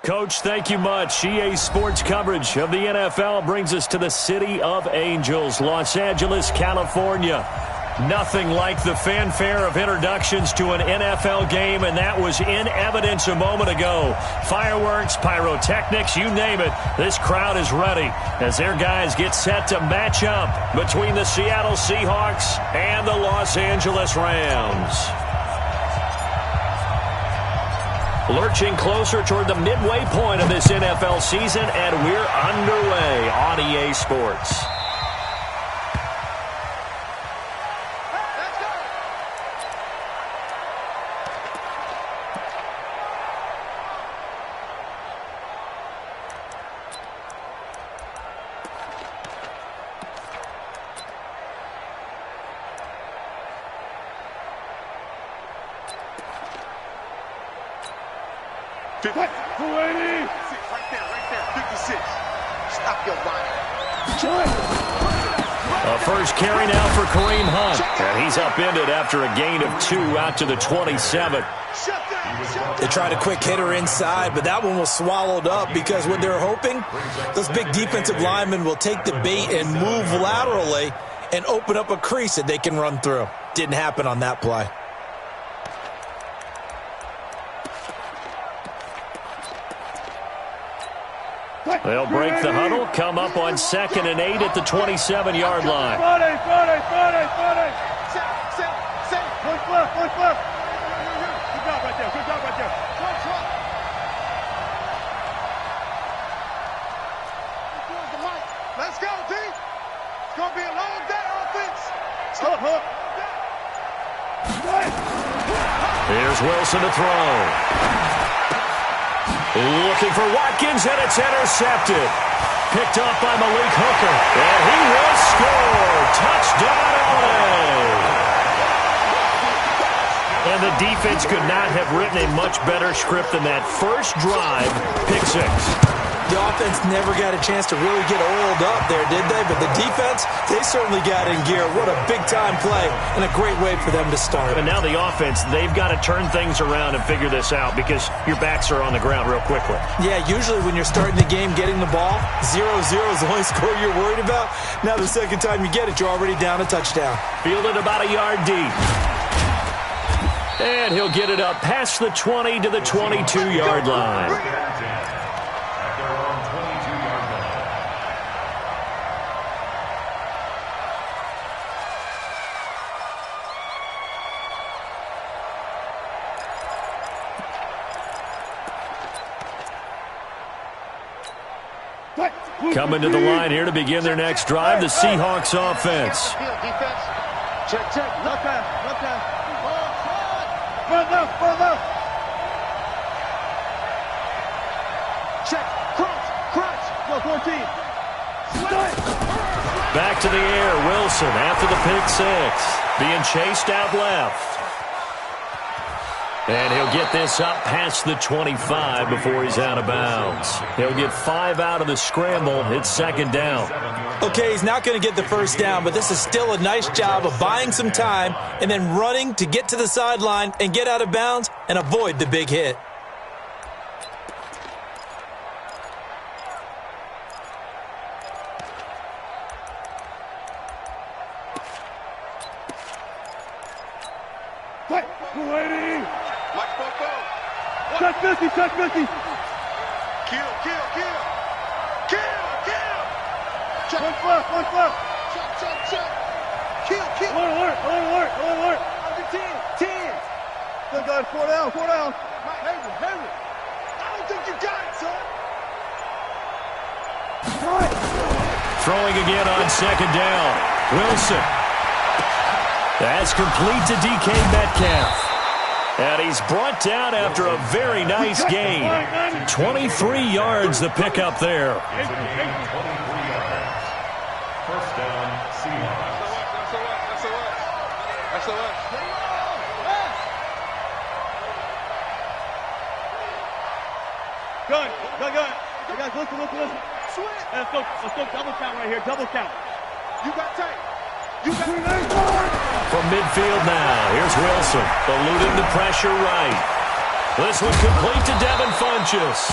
Coach, thank you much. EA Sports coverage of the NFL brings us to the City of Angels, Los Angeles, California. Nothing like the fanfare of introductions to an NFL game, and that was in evidence a moment ago. Fireworks, pyrotechnics, you name it. This crowd is ready as their guys get set to match up between the Seattle Seahawks and the Los Angeles Rams. Lurching closer toward the midway point of this NFL season, and we're underway on EA Sports. First carry now for Kareem Hunt. And he's upended after a gain of 2 out to the 27. They tried a quick hitter inside, but that one was swallowed up because what they're hoping, those big defensive linemen will take the bait and move laterally and open up a crease that they can run through. Didn't happen on that play. They'll break the huddle, come up on 2nd and 8 at the 27-yard line. Let's go, D. It's going to be a long day offense. Here's Wilson to throw. Looking for Watkins, and it's intercepted. Picked up by Malik Hooker, and he will score. Touchdown, LA. And the defense could not have written a much better script than that first drive, pick 6. The offense never got a chance to really get oiled up there, did they? But the defense, they certainly got in gear. What a big-time play and a great way for them to start. And now the offense, they've got to turn things around and figure this out because your backs are on the ground real quickly. Yeah, usually when you're starting the game, getting the ball, 0-0 is the only score you're worried about. Now the second time you get it, you're already down a touchdown. Fielded about a yard deep. And he'll get it up past the 20 to the 22-yard line. Coming to the line here to begin their next drive, the Seahawks offense. Check, check. Left pass, left pass. Front left. Check, crunch. Go 14. Back to the air, Wilson after the pick 6. Being chased out left. And he'll get this up past the 25 before he's out of bounds. He'll get 5 out of the scramble. It's 2nd down. Okay, he's not going to get the first down, but this is still a nice job of buying some time and then running to get to the sideline and get out of bounds and avoid the big hit. Touch 50. Kill. Check. One left. Check. Kill. Alert. Under 10. Still got 4 down. Henry. I don't think you got it, son. Throwing again on 2nd down. Wilson. That's complete to DK Metcalf. And he's brought down after a very nice gain. 23 yards the pickup there. First down, Seahawks. SOS. Gun. You guys, listen. Let's go double count right here. Double count. You got tight. From midfield now, here's Wilson, eluding the pressure right. This was complete to Devin Funchess.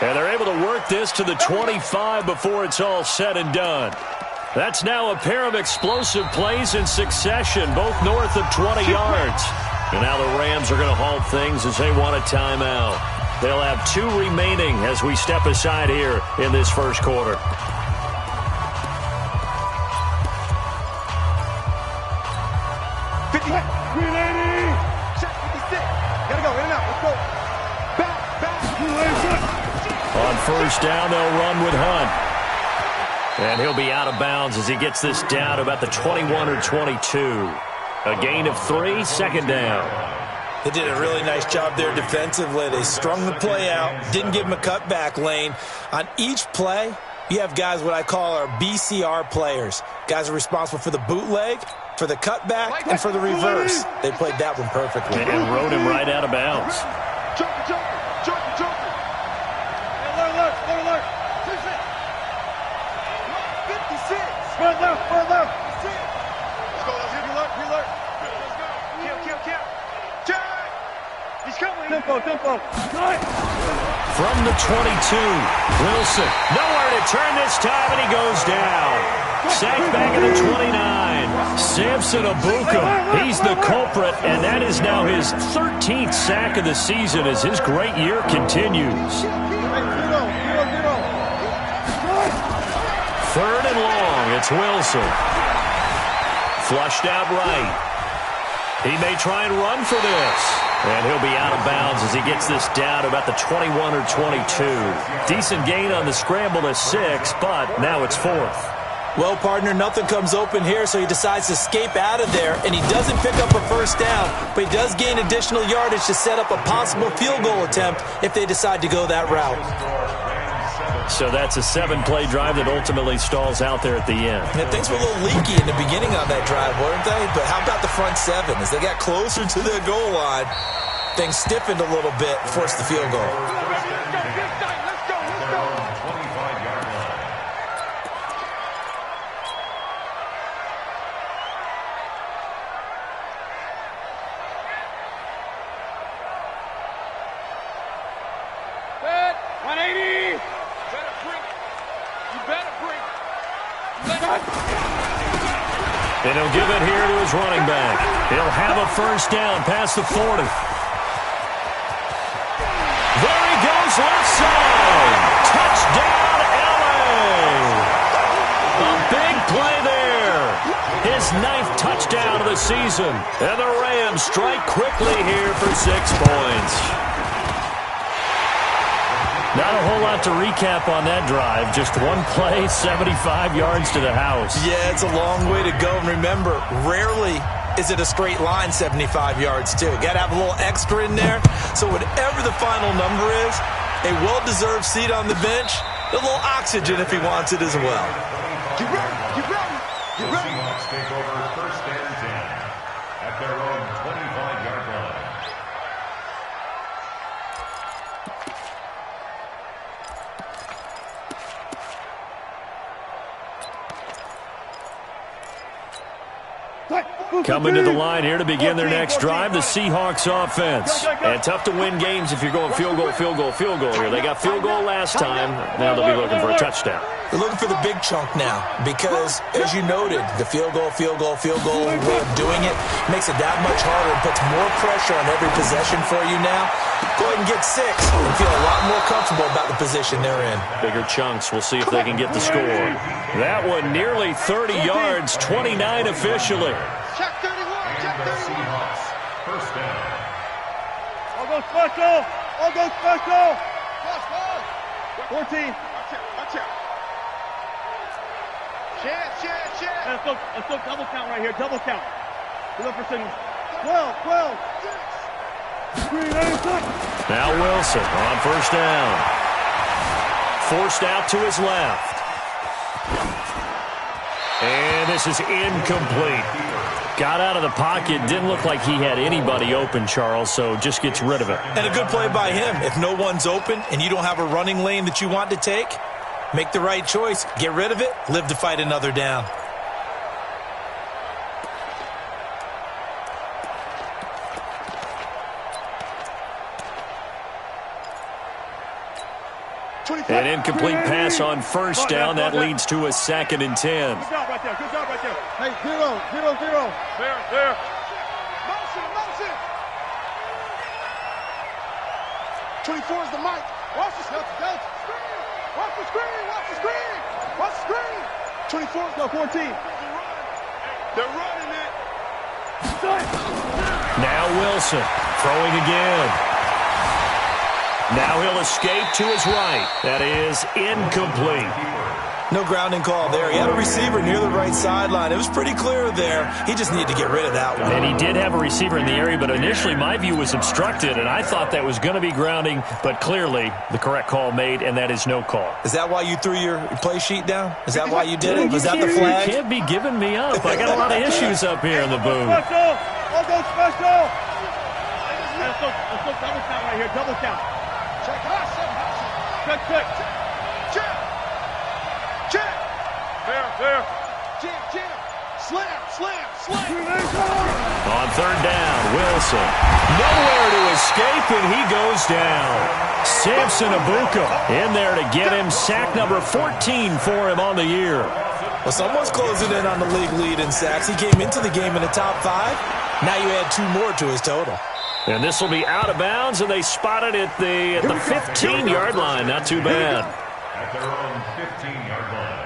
And they're able to work this to the 25 before it's all said and done. That's now a pair of explosive plays in succession, both north of 20 yards. And now the Rams are going to halt things as they want a timeout. They'll have 2 remaining as we step aside here in this first quarter. On first down, they'll run with Hunt. And he'll be out of bounds as he gets this down about the 21 or 22. A gain of 3, second down. They did a really nice job there defensively. They strung the play out, didn't give him a cutback lane. On each play, you have guys what I call our BCR players. Guys are responsible for the bootleg, for the cutback, and for the reverse. They played that one perfectly. And rode him right out of bounds. Tempo. From the 22, Wilson. Nowhere to turn this time, and he goes down. Sacked back at the 29. Samson Abuka, he's the culprit, and that is now his 13th sack of the season as his great year continues. Third and long, it's Wilson. Flushed out right. He may try and run for this. And he'll be out of bounds as he gets this down to about the 21 or 22. Decent gain on the scramble to 6, but now it's 4th. Well, partner, nothing comes open here, so he decides to escape out of there, and he doesn't pick up a first down, but he does gain additional yardage to set up a possible field goal attempt if they decide to go that route. So that's a 7-play drive that ultimately stalls out there at the end. And things were a little leaky in the beginning on that drive, weren't they? But how about the front 7? As they got closer to the goal line, things stiffened a little bit, forced the field goal. And he'll give it here to his running back. He'll have a first down past the 40. There he goes, left side. Touchdown, L.A. A big play there. His 9th touchdown of the season. And the Rams strike quickly here for 6 points. Not a whole lot to recap on that drive. Just one play, 75 yards to the house. Yeah, it's a long way to go. And remember, rarely is it a straight line 75 yards, too. Got to have a little extra in there. So whatever the final number is, a well-deserved seat on the bench, a little oxygen if he wants it as well. Get ready. The Seahawks take over first and 10 at their own 25-yard line. Coming to the line here to begin their next drive, the Seahawks offense. And tough to win games if you're going field goal here. They got field goal last time. Now they'll be looking for a touchdown. They're looking for the big chunk now because, as you noted, the field goal way of doing it makes it that much harder and puts more pressure on every possession for you now. Go ahead and get 6 and feel a lot more comfortable about the position they're in. Bigger chunks. We'll see if they can get the score. That one nearly 30 yards, 29 officially. Check 31. The Seahawks first down. I'll go special. 14. Watch out. Chance. Let's go double count right here. Double count. We look for signals. 12. Now Wilson on first down. Forced out to his left. And this is incomplete. Got out of the pocket. Didn't look like he had anybody open, Charles, so just gets rid of it. And a good play by him. If no one's open and you don't have a running lane that you want to take, make the right choice. Get rid of it. Live to fight another down. An incomplete pass on first down. That leads to a 2nd and 10. Good job right there. Good job right there. Hey, 0-0-0. There. Motion. 24 is the mic. Watch the screen. Watch the screen. 24 is the 14. They're running it. Now Wilson throwing again. Now he'll escape to his right. That is incomplete. No grounding call there. He had a receiver near the right sideline. It was pretty clear there. He just needed to get rid of that one. And he did have a receiver in the area, but initially my view was obstructed, and I thought that was going to be grounding, but clearly the correct call made, and that is no call. Is that why you threw your play sheet down? Is that why you did it? Was that the flag? You can't be giving me up. I got a lot of issues up here in the booth. Special. Let's go special. Let's go double count right here. Double count. Check. There. Jam. Slam. On 3rd down, Wilson. Nowhere to escape, and he goes down. Samson Abuka in there to get him. Sack number 14 for him on the year. Well, someone's closing in on the league lead in sacks. He came into the game in the top 5. Now you add 2 more to his total. And this will be out of bounds, and they spot it at the 15-yard line. Not too bad. At their own 15-yard line.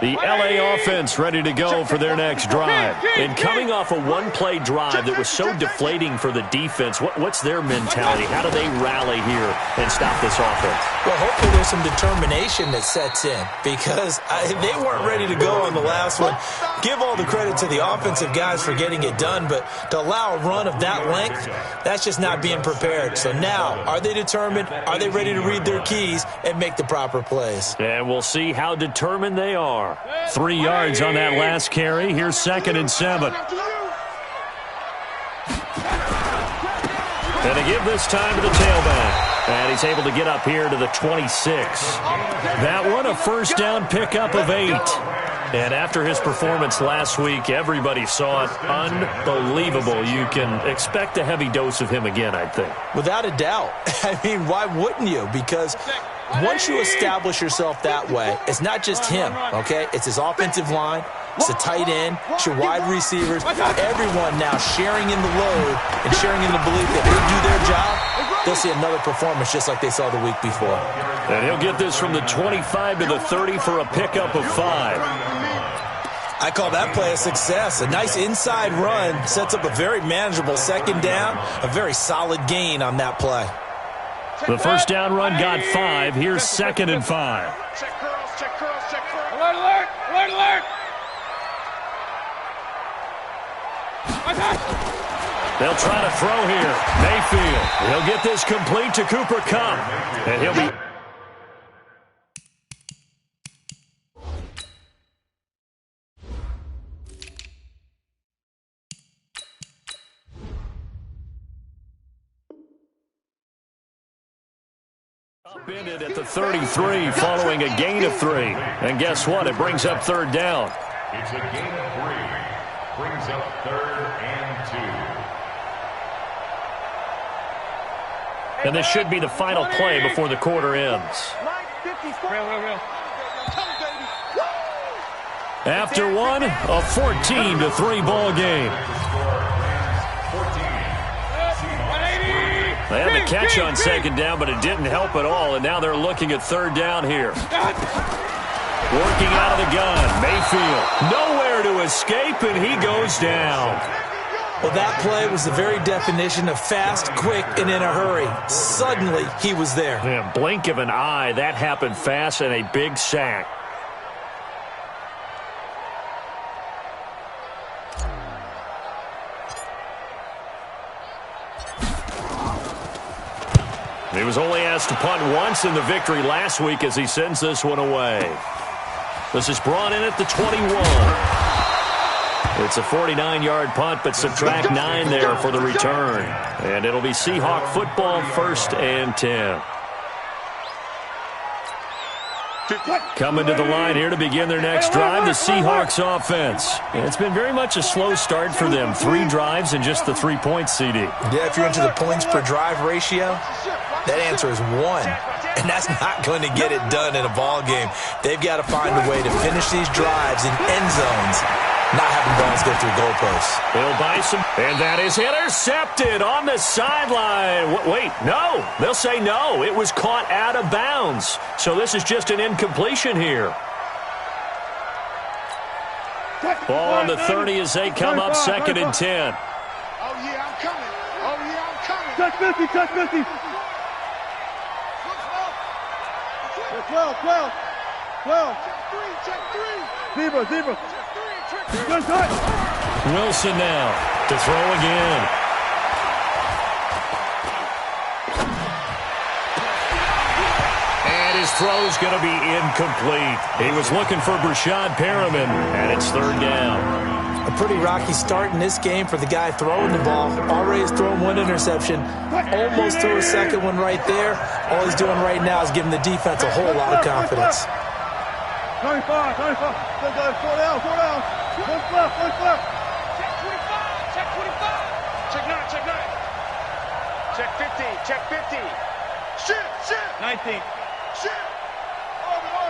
The LA offense ready to go for their next drive. And coming off a one-play drive that was so deflating for the defense, what's their mentality? How do they rally here and stop this offense? Well, hopefully there's some determination that sets in because they weren't ready to go on the last one. Give all the credit to the offensive guys for getting it done, but to allow a run of that length, that's just not being prepared. So now, are they determined? Are they ready to read their keys and make the proper plays? And we'll see how determined they are. 3 yards on that last carry. Here's 2nd and 7. And to give this time to the tailback. And he's able to get up here to the 26. That one a first down pickup of 8. And after his performance last week, everybody saw it. Unbelievable. You can expect a heavy dose of him again, I think. Without a doubt. I mean, why wouldn't you? Because once you establish yourself that way, it's not just him, okay? It's his offensive line, it's the tight end, it's your wide receivers, everyone now sharing in the load and sharing in the belief that they do their job, they'll see another performance just like they saw the week before. And he'll get this from the 25 to the 30 for a pickup of 5. I call that play a success. A nice inside run sets up a very manageable 2nd down, a very solid gain on that play. The first down run got 5. Here's 2nd and 5. Check curls. Alert. They'll try to throw here. Mayfield. He'll get this complete to Cooper Kupp. And he'll be... upended at the 33 following a gain of 3. And guess what? It brings up 3rd down. It's a gain of 3. Brings up 3rd and 2. And this should be the final play before the quarter ends. After one, a 14-3 ball game. They had the catch on 2nd down, but it didn't help at all, and now they're looking at 3rd down here. Working out of the gun, Mayfield. Nowhere to escape, and he goes down. Well, that play was the very definition of fast, quick, and in a hurry. Suddenly, he was there. Yeah, blink of an eye, that happened fast, and a big sack. He was only asked to punt once in the victory last week as he sends this one away. This is brought in at the 21. It's a 49-yard punt, but subtract 9 there for the return. And it'll be Seahawk football, 1st and 10. Coming to the line here to begin their next drive, the Seahawks offense. And it's been very much a slow start for them. 3 drives and just the 3 points, CD. Yeah, if you're into the points per drive ratio, That answer is 1. And that's not going to get it done in a ball game. They've got to find a way to finish these drives in end zones, not having balls go through goalposts. They'll buy some, and that is intercepted on the sideline. Wait, no. They'll say no. It was caught out of bounds. So this is just an incompletion here. Ball on the 30 as they come up 2nd and 10. Oh, yeah, I'm coming. Oh, yeah, I'm coming. Check 50, check 50. 12. Check 3. Zebra. Good touch. Wilson now to throw again. And his throw's going to be incomplete. He was looking for Brashad Perriman, and it's 3rd down. A pretty rocky start in this game for the guy throwing the ball. Already has thrown 1 interception. Almost threw a second one right there. All he's doing right now is giving the defense a whole lot of confidence. 25. Good guys, 4 down. 1 left. Check 25. Check 9. Check 50. Shit. 19. Shit. Over.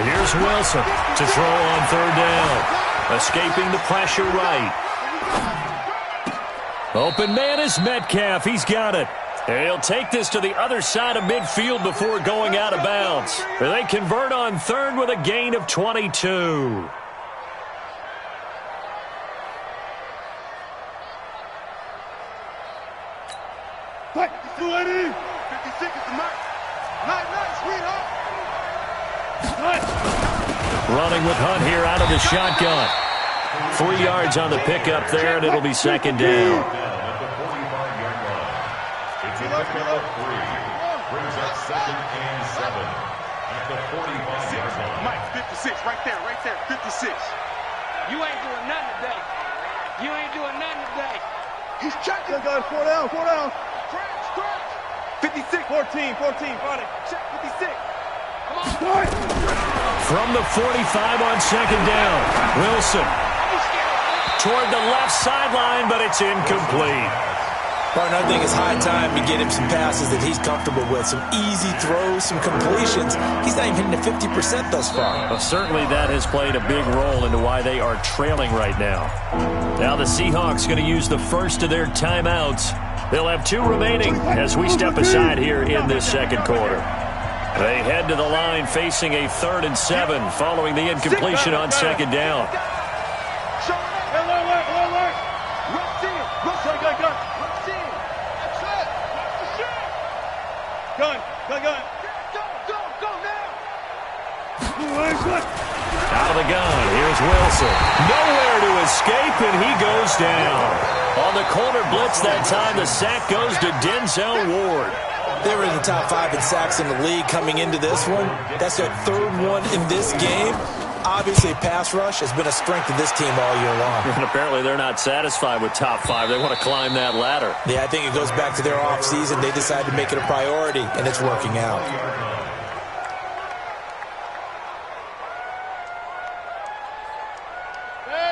Here's Wilson to throw on 3rd down. Escaping the pressure right. Open man is Metcalf. He's got it. And he'll take this to the other side of midfield before going out of bounds. They convert on 3rd with a gain of 22. Fight, 56 is the mark. Nice, sweetheart. Running with Hunt here out of the shotgun. 3 yards on the pickup there, and it'll be 2nd down. It's a pickup of 3. Brings up 2nd and 7 at the 45-yard line. Mike, 56, right there, 56. You ain't doing nothing today. He's checking. Good guys, 4 down. Scratch. 56. 14, Friday. Check 56. Come on. From the 45 on 2nd down. Wilson toward the left sideline, but it's incomplete. Partner, I think it's high time to get him some passes that he's comfortable with. Some easy throws, some completions. He's not even hitting the 50% thus far. Well, certainly that has played a big role into why they are trailing right now. Now the Seahawks going to use the first of their timeouts. They'll have 2 remaining as we step aside here in this 2nd quarter. They head to the line facing a 3rd and 7 following the incompletion on 2nd down. Gun. Go now. Out of the gun, here's Wilson. Nowhere to escape, and he goes down. On the corner blitz that time, the sack goes to Denzel Ward. They were in the top 5 in sacks in the league coming into this one. That's their 3rd one in this game. Obviously, pass rush has been a strength of this team all year long. And apparently they're not satisfied with top 5. They want to climb that ladder. Yeah, I think it goes back to their offseason. They decided to make it a priority, and it's working out.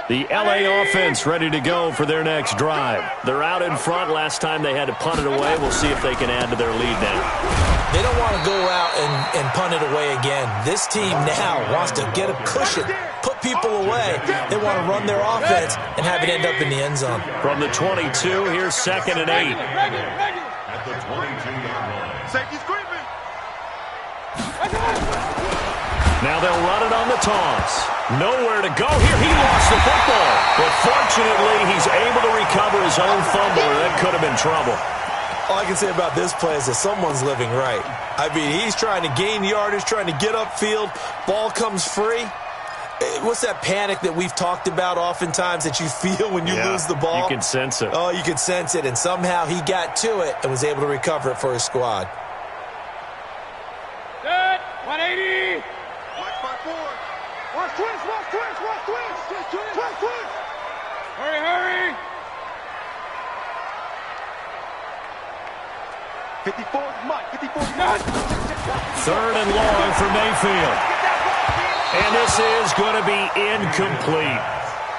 The LA offense ready to go for their next drive. They're out in front. Last time they had to punt it away. We'll see if they can add to their lead now. They don't want to go out and punt it away again. This team now wants to get a cushion, put people away. They want to run their offense and have it end up in the end zone. From the 22, here's 2nd and 8. At the 22-yard line. Safety screaming. Now they'll run it on the toss. Nowhere to go here. He lost the football. But fortunately, he's able to recover his own fumble, or that could have been trouble. All I can say about this play is that someone's living right. I mean, he's trying to gain yardage, trying to get upfield. Ball comes free. What's that panic that we've talked about oftentimes that you feel when you lose the ball? You can sense it. Oh, you can sense it. And somehow he got to it and was able to recover it for his squad. Good. 180. Watch twist. Hurry. 54, Mike. 54. 3rd and long for Mayfield. And this is going to be incomplete.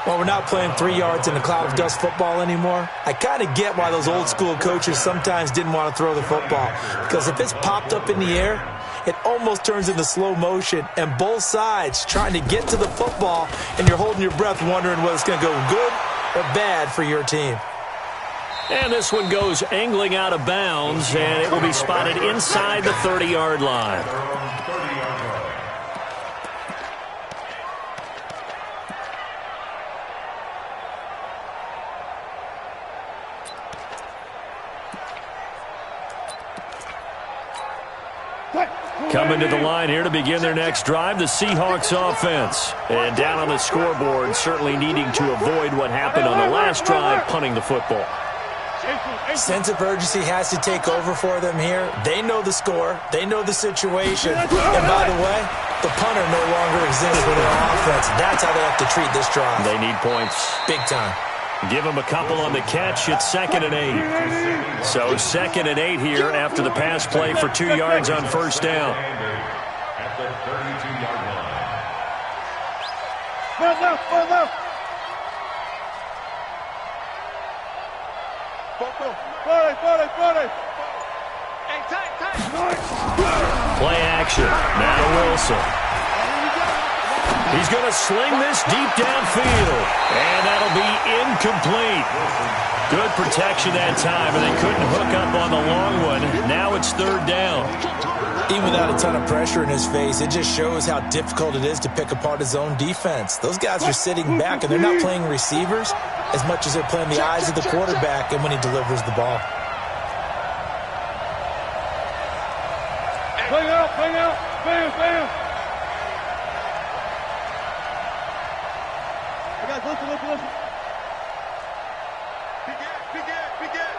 Well, we're not playing 3 yards in a cloud of dust football anymore. I kind of get why those old school coaches sometimes didn't want to throw the football. Because if it's popped up in the air, it almost turns into slow motion. And both sides trying to get to the football, and you're holding your breath wondering whether it's going to go good or bad for your team. And this one goes angling out of bounds, and it will be spotted inside the 30-yard line. Coming to the line here to begin their next drive, the Seahawks offense. And down on the scoreboard, certainly needing to avoid what happened on the last drive, punting the football. Sense of urgency has to take over for them here. They know the score. They know the situation. And by the way, the punter no longer exists for their offense. That's how they have to treat this drive. They need points. Big time. Give them a couple on the catch. It's 2nd and 8. So 2nd and 8 here after the pass play for 2 yards on first down. At the 32-yard line. Left. Hey, tight. Play action. Now Wilson. He's going to sling this deep downfield. And that'll be incomplete. Good protection that time, and they couldn't hook up on the long one. Now it's 3rd down. Even without a ton of pressure in his face, it just shows how difficult it is to pick apart his own defense. Those guys are sitting back, and they're not playing receivers as much as they're playing the eyes of the quarterback and when he delivers the ball. Bang out. Bam. Guys, listen. Begin.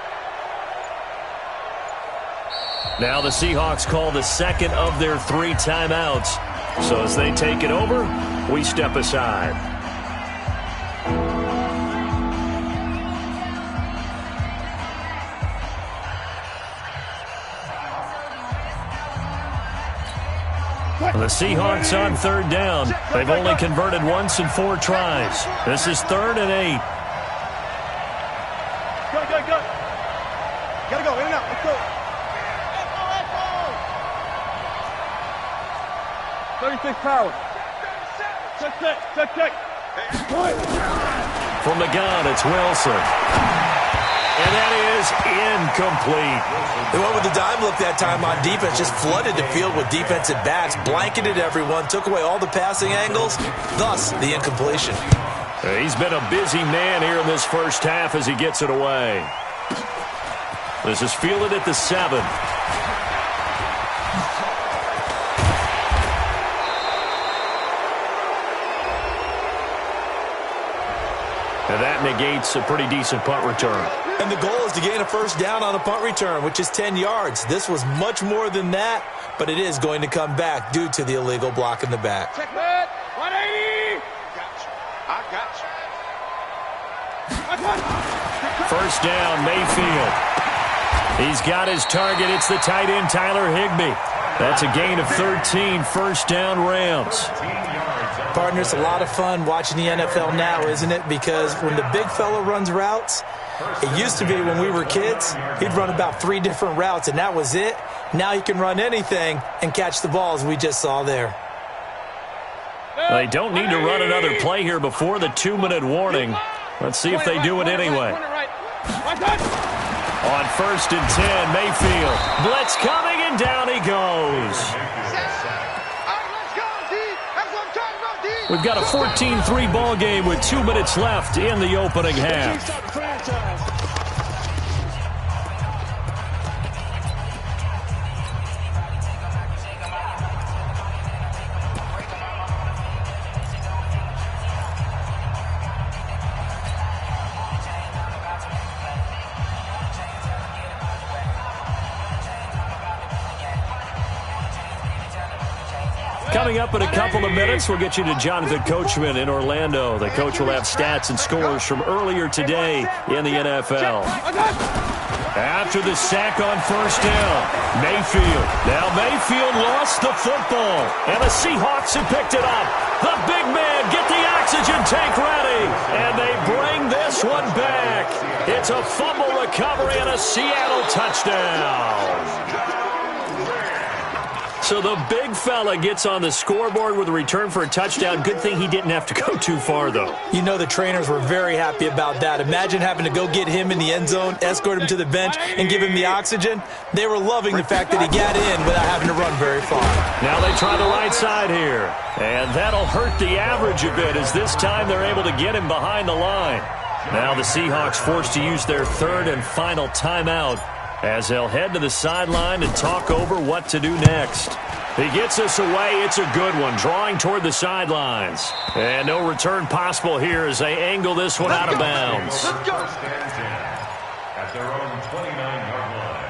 Now the Seahawks call the 2nd of their 3 timeouts. So as they take it over, we step aside. The Seahawks on 3rd down. They've only converted once in 4 tries. This is 3rd and 8. Go. Gotta go, in and out, let's go. 36 power. Check. From the gun, it's Wilson. And that is incomplete. They went with the dime look that time on defense, just flooded the field with defensive backs, blanketed everyone, took away all the passing angles, thus the incompletion. He's been a busy man here in this first half as he gets it away. This is fielded at the 7. And that negates a pretty decent punt return. And the goal is to gain a first down on a punt return, which is 10 yards. This was much more than that, but it is going to come back due to the illegal block in the back. Check that. 180. I got you. First down, Mayfield. He's got his target. It's the tight end, Tyler Higbee. That's a gain of 13, first down Rams. Partner, it's a lot of fun watching the NFL now, isn't it? Because when the big fella runs routes, it used to be when we were kids, he'd run about 3 different routes, and that was it. Now he can run anything and catch the balls we just saw there. They don't need to run another play here before the 2-minute warning. Let's see if they do it anyway. On 1st and 10, Mayfield. Blitz coming, and down he goes. We've got a 14-3 ball game with 2 minutes left in the opening half. Coming up in a couple of minutes, we'll get you to Jonathan Coachman in Orlando. The coach will have stats and scores from earlier today in the NFL. After the sack on first down, Mayfield. Now Mayfield lost the football, and the Seahawks have picked it up. The big man, get the oxygen tank ready, and they bring this one back. It's a fumble recovery and a Seattle touchdown. So the big fella gets on the scoreboard with a return for a touchdown. Good thing he didn't have to go too far, though. You know the trainers were very happy about that. Imagine having to go get him in the end zone, escort him to the bench, and give him the oxygen. They were loving the fact that he got in without having to run very far. Now they try the right side here. And that'll hurt the average a bit, as this time they're able to get him behind the line. Now the Seahawks forced to use their third and final timeout, as they'll head to the sideline and talk over what to do next. He gets us away. It's a good one, drawing toward the sidelines. And no return possible here as they angle this one out of bounds. First and 10 at their own 29-yard line.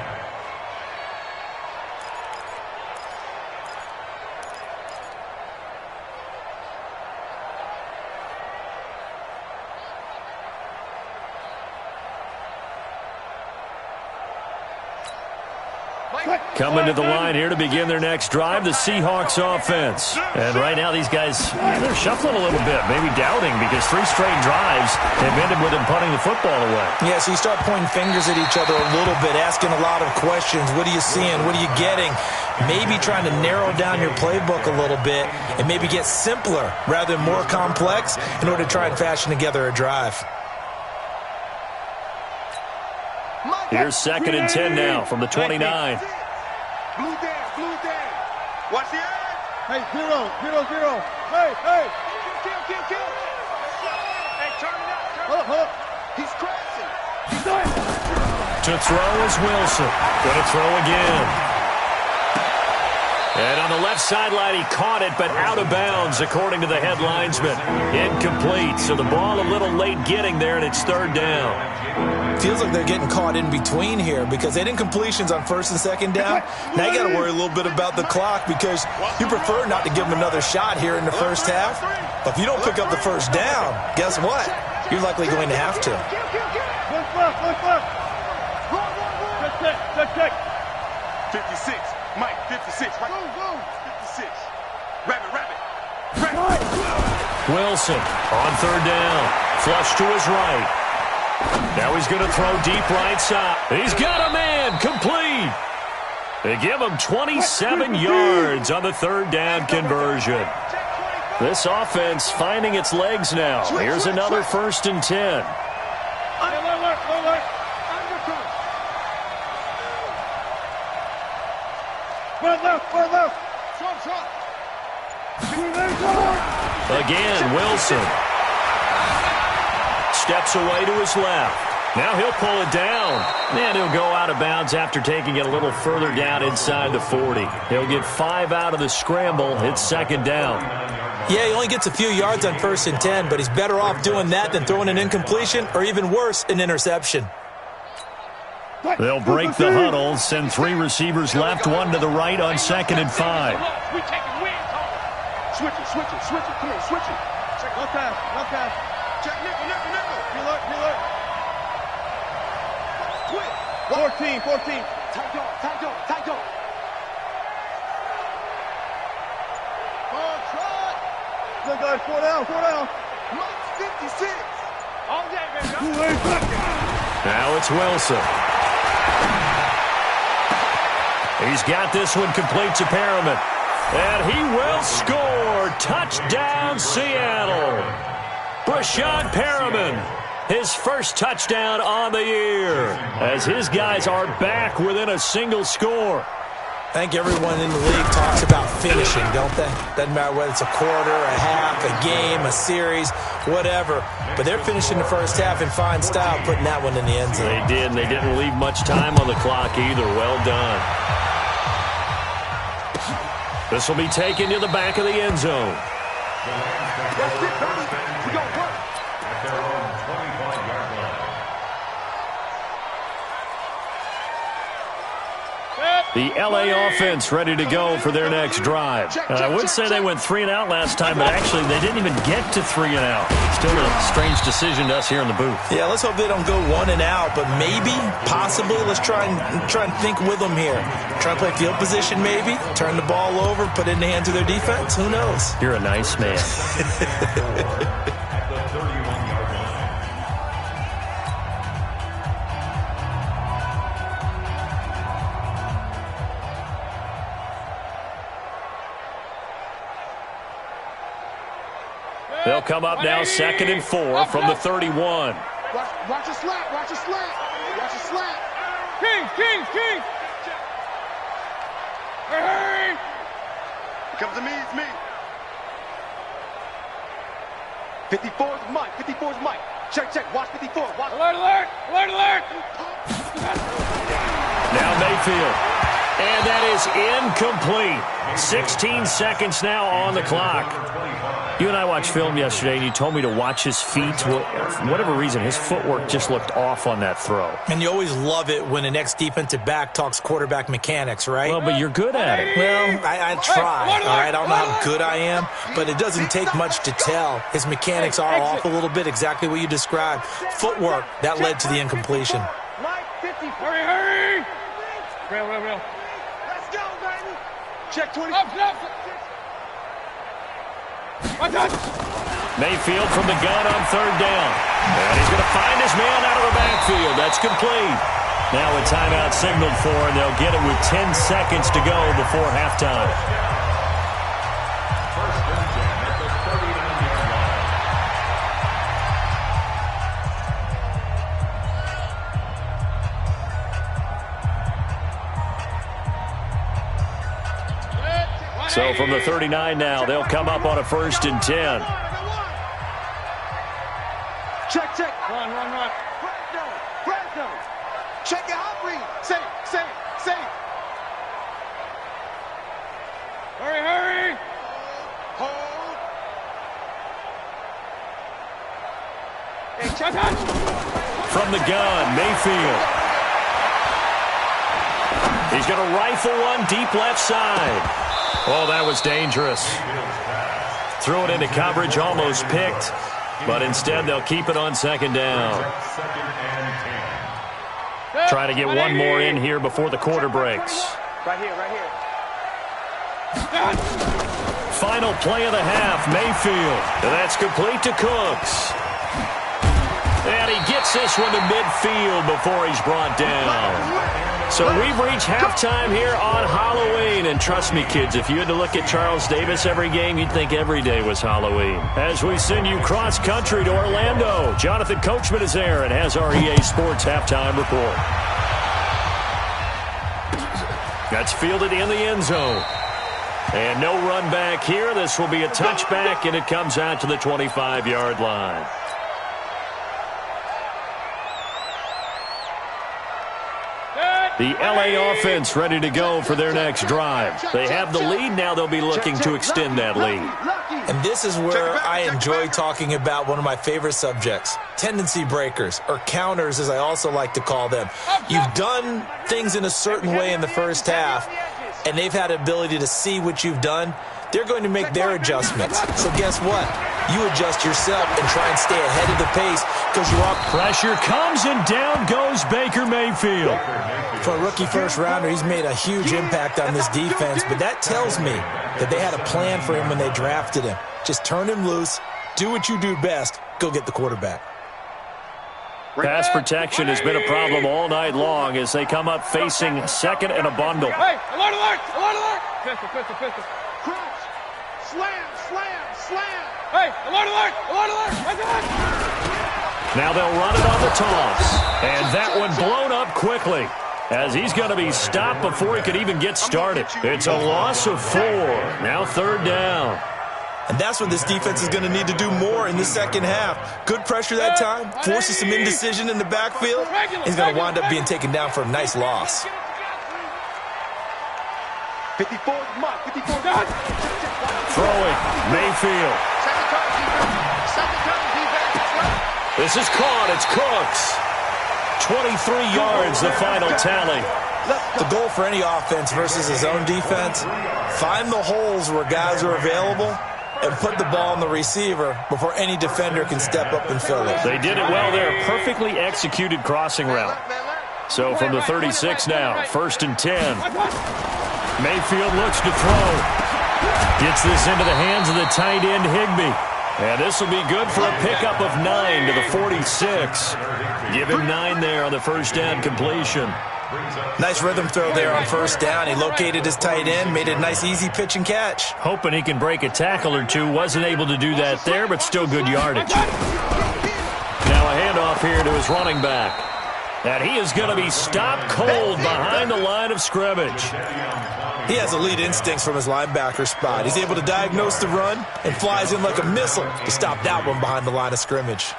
Coming to the line here to begin their next drive, the Seahawks offense. And right now these guys, they're shuffling a little bit, maybe doubting, because 3 straight drives have ended with them punting the football away. Yeah, so you start pointing fingers at each other a little bit, asking a lot of questions. What are you seeing? What are you getting? Maybe trying to narrow down your playbook a little bit and maybe get simpler rather than more complex in order to try and fashion together a drive. Here's 2nd and 10 now from the 29. Blue down. Watch the edge. Hey, 0. Hey. Kill. Hey, turn it up. Hold up. He's crashing. He's doing it. To throw is Wilson. Going to throw again. And on the left sideline, he caught it, but out of bounds, according to the head linesman. Incomplete, so the ball a little late getting there, and it's 3rd down. Feels like they're getting caught in between here because they didn't completions on 1st and 2nd down. Now you got to worry a little bit about the clock because you prefer not to give them another shot here in the first half. But if you don't pick up the 1st down, guess what? You're likely going to have to. One fluff. Check. 56. Mike, 56. Right. Go. 56. Rabbit. Wilson on 3rd down. Flush to his right. Now he's going to throw deep right side. He's got a man. Complete. They give him 27 yards on the 3rd down conversion. This offense finding its legs now. Here's another 1st and 10. Run left. Again, Wilson. Steps away to his left. Now he'll pull it down. And he'll go out of bounds after taking it a little further down inside the 40. He'll get 5 out of the scramble. It's 2nd down. Yeah, he only gets a few yards on 1st and 10, but he's better off doing that than throwing an incompletion or even worse, an interception. They'll break the huddle, send 3 receivers left, 1 to the right on 2nd and 5. We taking wins. Switch it. Come on, switch it. Check. No pass. Check nickel. Heel alert. Quick. 14. Tight dog. Good guys, 4 down. Mike, 56. All day, baby. Now it's Wilson. He's got this one complete to Perriman. And he will score. Touchdown, Seattle. Brashad Perriman, his first touchdown on the year, as his guys are back within a single score. I think everyone in the league talks about finishing, don't they? Doesn't matter whether it's a quarter, a half, a game, a series, whatever. But they're finishing the first half in fine style, putting that one in the end zone. They did, and they didn't leave much time on the clock either. Well done. This will be taken to the back of the end zone. That's it, baby. We got work. At their own 25-yard line. The LA offense ready to go for their next drive. I would say they went 3 and out last time, but actually they didn't even get to 3 and out. Still a strange decision to us here in the booth. Yeah, let's hope they don't go 1 and out, but maybe, possibly, let's try and think with them here. Try and play field position maybe, turn the ball over, put it in the hands of their defense. Who knows? You're a nice man. They'll come up now 2nd and 4 from the 31. Watch your slap. Watch your slap. Watch your slap. Kings. Hey. It comes to me. It's me. 54 is Mike. 54 is Mike. Check. Watch 54. Watch. Alert. Now Mayfield. And that is incomplete. 16 seconds now on the clock. You and I watched film yesterday, and you told me to watch his feet. For whatever reason, his footwork just looked off on that throw. And you always love it when an ex-defensive back talks quarterback mechanics, right? Well, but you're good at it. Well, I try, all right? I don't know how good I am, but it doesn't take much to tell. His mechanics are off a little bit, exactly what you described. Footwork, that led to the incompletion. Hurry. Real. Let's go, baby. Check 20. Mayfield from the gun on 3rd down. And he's going to find his man out of the backfield. That's complete. Now a timeout signaled for, and they'll get it with 10 seconds to go before halftime. First and 10 at the 39-yard line. So from the 39 now, they'll come up on a 1st and 10. Check. Run. Fresno. Check it out, read. Say. Hurry. Hold. Hey, check out. From the gun, Mayfield. He's going to rifle one deep left side. Oh, that was dangerous. Threw it into coverage, almost picked. But instead, they'll keep it on 2nd down. Try to get one more in here before the quarter breaks. Right here. Final play of the half, Mayfield. And that's complete to Cooks. And he gets this one to midfield before he's brought down. So we've reached halftime here on Halloween. And trust me, kids, if you had to look at Charles Davis every game, you'd think every day was Halloween. As we send you cross-country to Orlando, Jonathan Coachman is there and has our EA Sports halftime report. That's fielded in the end zone. And no run back here. This will be a touchback, and it comes out to the 25-yard line. The LA offense ready to go for their next drive. They have the lead. Now they'll be looking to extend that lead. And this is where I enjoy talking about one of my favorite subjects, tendency breakers, or counters as I also like to call them. You've done things in a certain way in the first half, and they've had the ability to see what you've done. They're going to make their adjustments. So guess what? You adjust yourself and try and stay ahead of the pace because you're up. Pressure comes, and down goes Baker Mayfield. For a rookie first-rounder, he's made a huge impact on this defense, but that tells me that they had a plan for him when they drafted him. Just turn him loose, do what you do best, go get the quarterback. Pass protection has been a problem all night long as they come up facing second and a bundle. Hey, alert! Pistol. Crouch. Slam. Hey, alert! Now they'll run it on the toss. And that one blown up quickly as he's going to be stopped before he could even get started. It's a loss of 4. Now 3rd down. And that's what this defense is going to need to do more in the second half. Good pressure that time, forces some indecision in the backfield. He's going to wind up being taken down for a nice loss. 54 Mike. 54 Throwing, Mayfield. This is caught. It's Cooks. 23 yards, the final tally. The goal for any offense versus his own defense, find the holes where guys are available and put the ball on the receiver before any defender can step up and fill it. They did it well there. Perfectly executed crossing route. So from the 36 now, 1st and 10. Mayfield looks to throw. Gets this into the hands of the tight end, Higbee. And this will be good for a pickup of 9 to the 46. Give him 9 there on the first down completion. Nice rhythm throw there on 1st down. He located his tight end, made it a nice easy pitch and catch. Hoping he can break a tackle or two. Wasn't able to do that there, but still good yardage. Now a handoff here to his running back. And he is going to be stopped cold behind the line of scrimmage. He has elite instincts from his linebacker spot. He's able to diagnose the run and flies in like a missile to stop that one behind the line of scrimmage.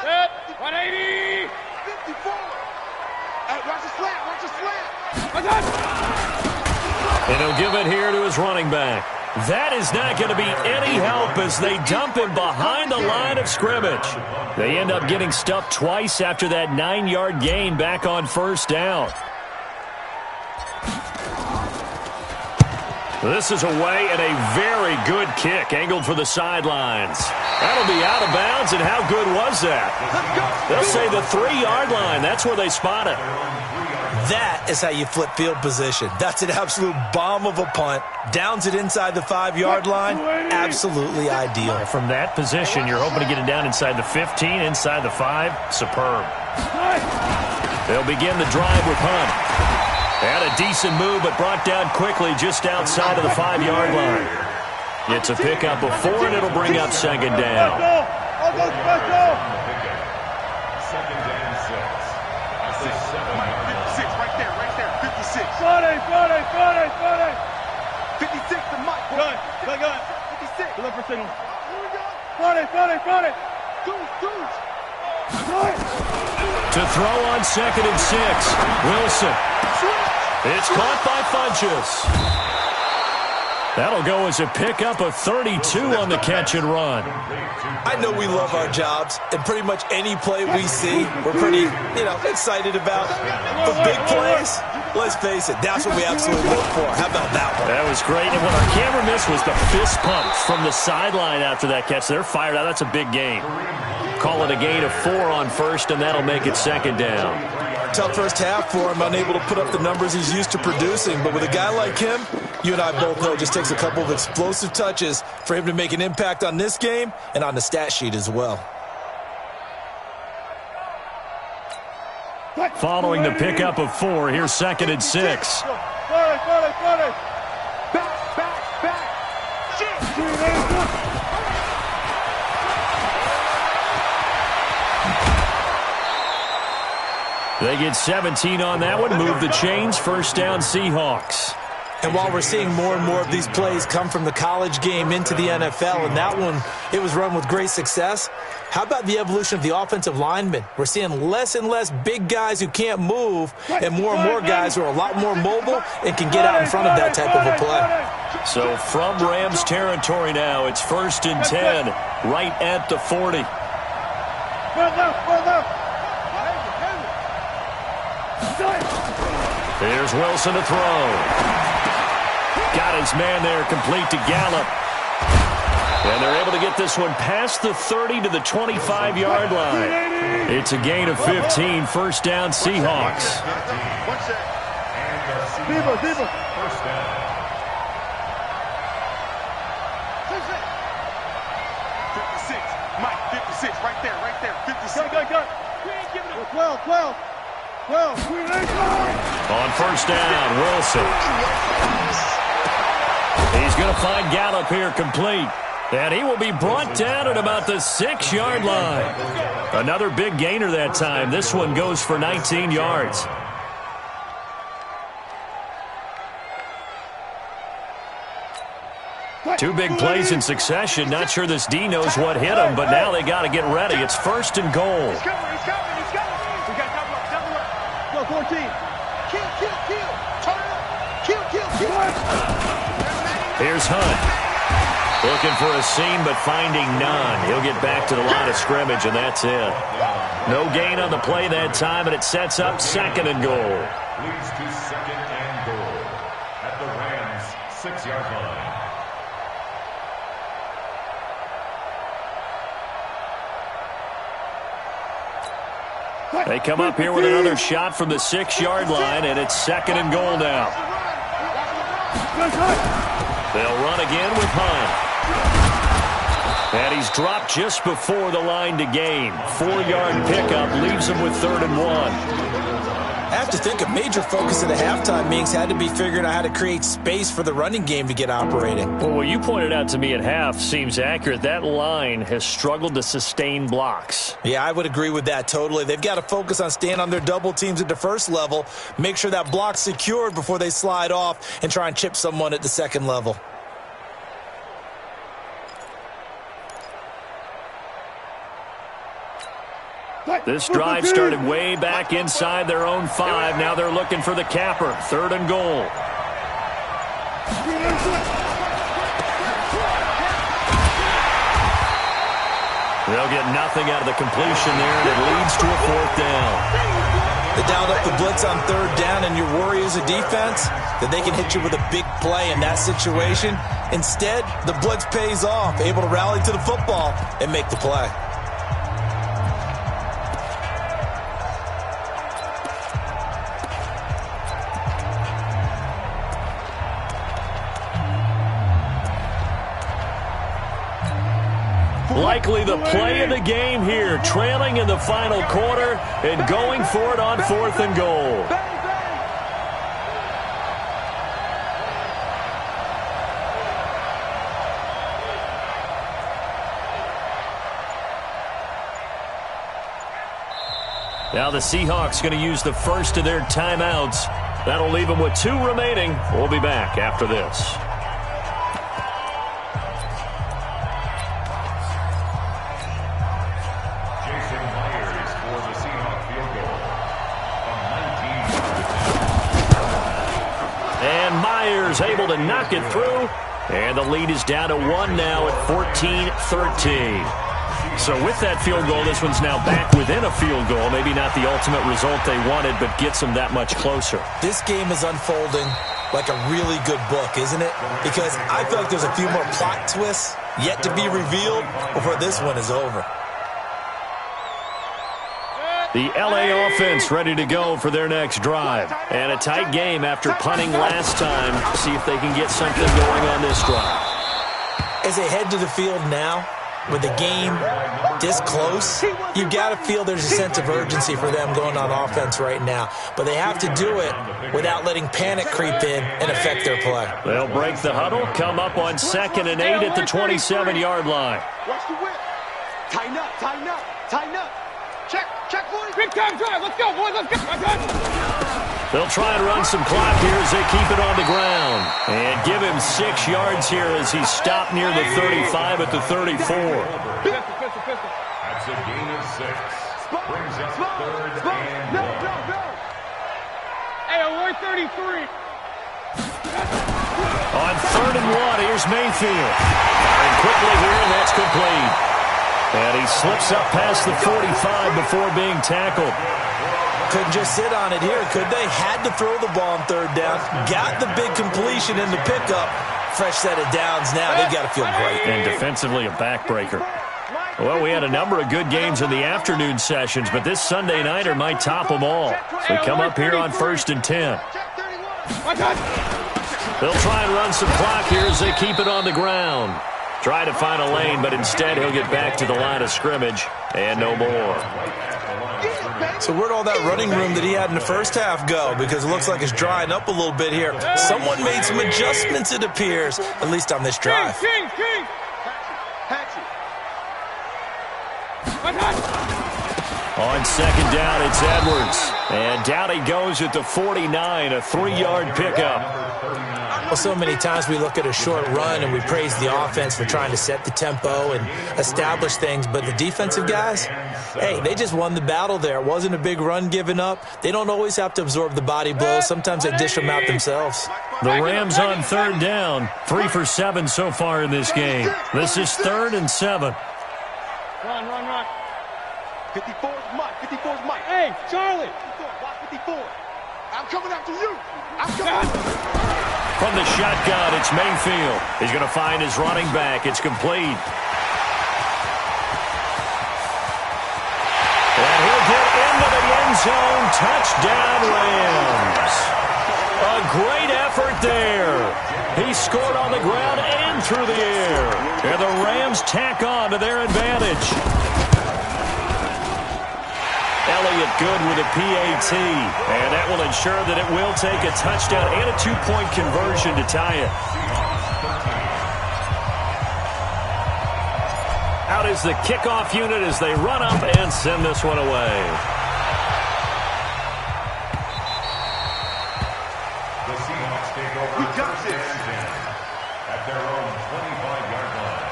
Set, 180. 54. Watch the slant, watch the slant. And he'll give it here to his running back. That is not going to be any help as they dump him behind the line of scrimmage. They end up getting stuffed twice after that 9-yard gain back on 1st down. This is away and a very good kick angled for the sidelines. That'll be out of bounds, and how good was that? They'll say the 3-yard line. That's where they spot it. That is how you flip field position. That's an absolute bomb of a punt. Downs it inside the 5-yard line. Absolutely ideal. From that position, you're hoping to get it down inside the 15, inside the 5. Superb. They'll begin the drive with Hunt. And a decent move, but brought down quickly just outside of the 5-yard line. It's a pickup of 4, and it'll bring up 2nd down. I'll go special. 2nd and 6. At the 7-yard line. 56, right there, 56. Friday. 56 to Mike. Gun. 56. Look for signal. Friday. Deuce. To throw on 2nd and 6. Wilson. It's caught by Funchess. That'll go as a pickup of 32 on the catch and run. I know we love our jobs, and pretty much any play we see, we're pretty, excited about. But big plays, let's face it, that's what we absolutely look for. How about that one? That was great. And what our camera missed was the fist pump from the sideline after that catch. They're fired out. That's a big gain. Call it a gain of 4 on 1st, and that'll make it 2nd down. Tough first half for him, unable to put up the numbers he's used to producing. But with a guy like him, you and I both know it just takes a couple of explosive touches for him to make an impact on this game and on the stat sheet as well. Following the pickup of 4, here's 2nd and 6. Friday. Back. They get 17 on that one. Move the chains. 1st down, Seahawks. And while we're seeing more and more of these plays come from the college game into the NFL, and that one, it was run with great success, how about the evolution of the offensive linemen? We're seeing less and less big guys who can't move and more guys who are a lot more mobile and can get out in front of that type of a play. So from Rams territory now, it's 1st and 10, right at the 40. Here's Wilson to throw. Got his man there, complete to Gallup. And they're able to get this one past the 30 to the 25-yard line. It's a gain of 15, 1st down, Seahawks. Diva. 1st down. 56. Mike, 56, right there, 56. Go. 12. On 1st down, Wilson. He's going to find Gallup here complete. And he will be brought down at about the 6-yard line. Another big gainer that time. This one goes for 19 yards. Two big plays in succession. Not sure this D knows what hit him, but now they got to get ready. It's 1st and goal. He's coming. We got double up. Go, 14. Kill. Turn it up. Kill. Here's Hunt. Looking for a seam, but finding none. He'll get back to the line of scrimmage, and that's it. No gain on the play that time, and it sets up 2nd and goal. Leads to 2nd and goal at the Rams' 6-yard line. They come up here with another shot from the 6-yard line, and it's 2nd and goal now. They'll run again with Hunt. And he's dropped just before the line to gain. 4-yard pickup leaves him with 3rd and 1. I have to think a major focus of the halftime meetings had to be figuring out how to create space for the running game to get operating. Well, what you pointed out to me at half seems accurate. That line has struggled to sustain blocks. Yeah, I would agree with that totally. They've got to focus on staying on their double teams at the first level, make sure that block's secured before they slide off and try and chip someone at the second level. This drive started way back inside their own 5. Now they're looking for the capper. 3rd and goal. They'll get nothing out of the completion there, and it leads to a 4th down. They dialed up the blitz on 3rd down, and your worry as a defense that they can hit you with a big play in that situation. Instead, the blitz pays off, able to rally to the football and make the play. Likely the play of the game here, trailing in the final quarter and going for it on 4th and goal. Now the Seahawks going to use the first of their timeouts. That'll leave them with 2 remaining. We'll be back after this. Able to knock it through, and the lead is down to 1 now at 14-13. So with that field goal, this one's now back within a field goal. Maybe not the ultimate result they wanted, but gets them that much closer. This game is unfolding like a really good book, isn't it? Because I feel like there's a few more plot twists yet to be revealed before this one is over. The LA offense ready to go for their next drive. And a tight game after punting last time. See if they can get something going on this drive. As they head to the field now, with the game this close, you've got to feel there's a sense of urgency for them going on offense right now. But they have to do it without letting panic creep in and affect their play. They'll break the huddle, come up on 2nd and 8 at the 27-yard line. Watch the whip. Tighten up, tighten up, tighten up. Check, boys. Big time drive. Let's go, boys. Let's go. They'll try and run some clock here as they keep it on the ground. And give him 6 yards here as he's stopped near the 35 at the 34. That's a gain of 6. Brings up 3rd and 1. No. Hey, alert 33. On 3rd and 1, here's Mayfield. Firing quickly here, and that's complete. And he slips up past the 45 before being tackled. Couldn't just sit on it here, could they? Had to throw the ball on 3rd down. Got the big completion in the pickup. Fresh set of downs now. They've got to feel great. And defensively, a backbreaker. Well, we had a number of good games in the afternoon sessions, but this Sunday nighter might top them all. So we come up here on 1st and 10. They'll try and run some clock here as they keep it on the ground. Try to find a lane, but instead he'll get back to the line of scrimmage and no more. So where'd all that running room that he had in the first half go? Because it looks like it's drying up a little bit here. Someone made some adjustments, it appears, at least on this drive. King. On 2nd down, it's Edwards. And down he goes at the 49, a 3-yard pickup. Well, so many times we look at a short run and we praise the offense for trying to set the tempo and establish things, but the defensive guys, hey, they just won the battle there. It wasn't a big run given up. They don't always have to absorb the body blows. Sometimes they dish them out themselves. The Rams on third down, 3 for 7 so far in this game. This is 3rd and 7. Run, run, run. 54's Mike. 54's Mike. Hey, Charlie. Watch 54. I'm coming after you. I'm coming. From the shotgun, it's Mayfield. He's going to find his running back. It's complete. And he'll get into the end zone. Touchdown, Rams. A great effort there. He scored on the ground and through the air. And the Rams tack on to their advantage. Elliott good with a PAT. And that will ensure that it will take a touchdown and a 2-point conversion to tie it. Out is the kickoff unit as they run up and send this one away. The Seahawks take over first and 10 at their own 25-yard line.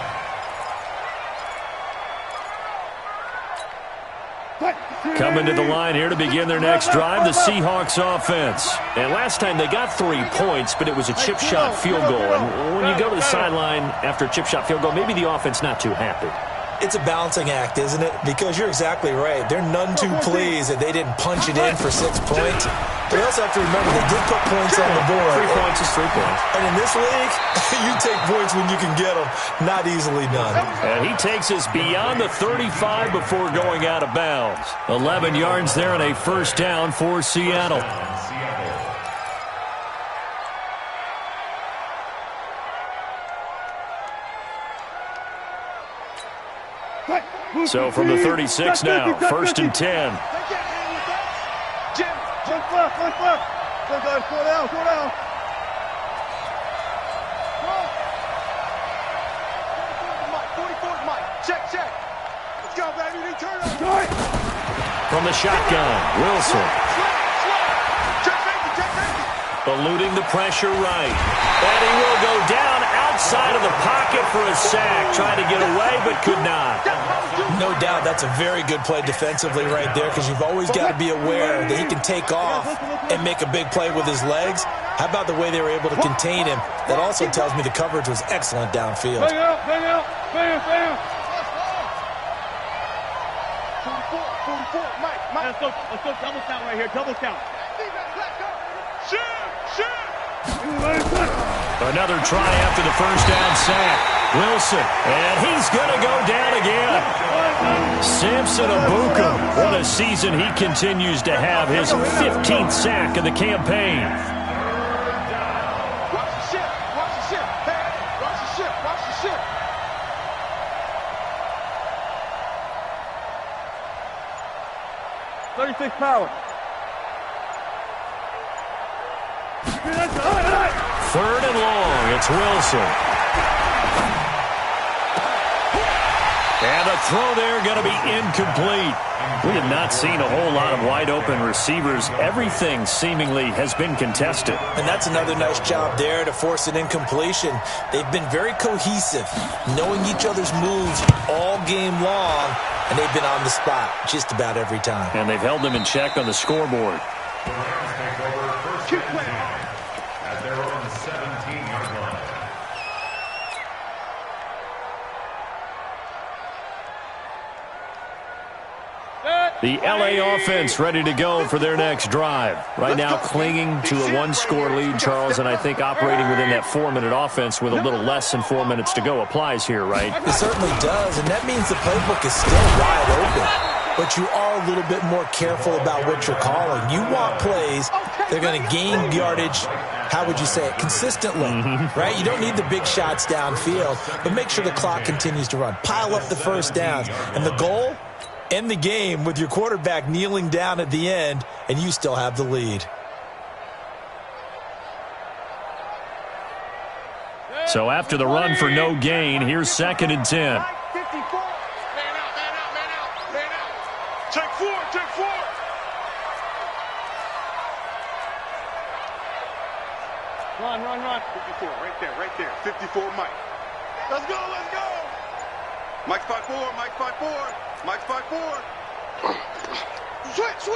Coming to the line here to begin their next drive, the Seahawks offense. And last time they got 3 points, but it was a chip shot field goal. And when you go to the sideline after a chip shot field goal, maybe the offense not too happy. It's a balancing act, isn't it? Because you're exactly right. They're none too pleased that they didn't punch it in for 6 points. But you also have to remember they did put points on the board. 3 points is 3 points. And in this league, you take points when you can get them. Not easily done. And he takes us beyond the 35 before going out of bounds. 11 yards there and a first down for Seattle. So from the 36 now, 1st and 10. Jim, left. Go, guys, 4 down. 44's Mike. Check. Let's go, baby. Return up. From the shotgun, Wilson. Check, Eluding the pressure right. And he will go down outside of the pocket for a sack. Trying to get away, but could not. No doubt that's a very good play defensively right there, because you've always got to be aware that he can take off and make a big play with his legs. How about the way they were able to contain him? That also tells me the coverage was excellent downfield. Bang out. 44, Mike. Let's go double count right here, double count. Another try after the first down sack. Wilson, and he's going to go down again. Samson Abuka, what a season he continues to have. His 15th sack of the campaign. Watch the ship. Hey, watch the ship. 36 power. 3rd and long, it's Wilson. And the throw there going to be incomplete. We have not seen a whole lot of wide open receivers. Everything seemingly has been contested. And that's another nice job there to force an incompletion. They've been very cohesive, knowing each other's moves all game long, and they've been on the spot just about every time. And they've held them in check on the scoreboard. The Rams take over first and 10 at their own 17-yard line. The LA offense ready to go for their next drive. Right now clinging to a 1-score lead, Charles, and I think operating within that 4-minute offense with a little less than 4 minutes to go applies here, right? It certainly does, and that means the playbook is still wide open. But you are a little bit more careful about what you're calling. You want plays, they're going to gain yardage, how would you say it, consistently, right? You don't need the big shots downfield, but make sure the clock continues to run. Pile up the first downs. And the goal? End the game with your quarterback kneeling down at the end, and you still have the lead. So after the run for no gain, here's 2nd and 10. Take four. Run. 54, right there. 54, Mike. Let's go. Mike's 5'4", Mike's 5'4". Switch.